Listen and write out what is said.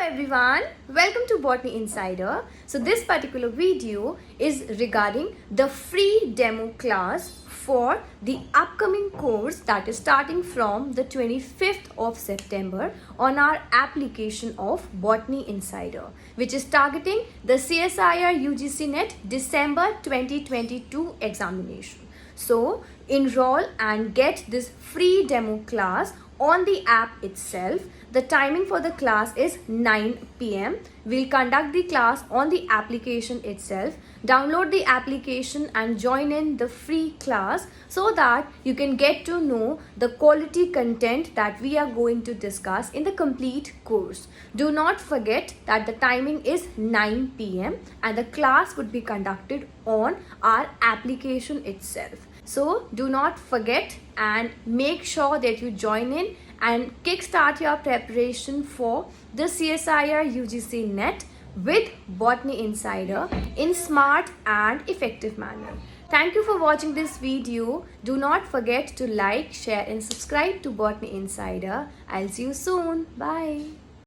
everyone, welcome to Botany Insider. So this particular video is regarding the free demo class for the upcoming course that is starting from the 25th of September on our application of Botany Insider, which is targeting the CSIR UGC NET December 2022 examination. So enroll and get this free demo class on the app itself. The timing for the class is 9 p.m. We'll conduct the class on the application itself. Download the application and join in the free class so that you can get to know the quality content that we are going to discuss in the complete course. Do not forget that the timing is 9 p.m. and the class would be conducted on our application itself. So do not forget and make sure that you join in and kickstart your preparation for the CSIR UGC NET with Botany Insider in smart and effective manner. Thank you for watching this video. Do not forget to like, share and subscribe to Botany Insider. I'll see you soon. Bye.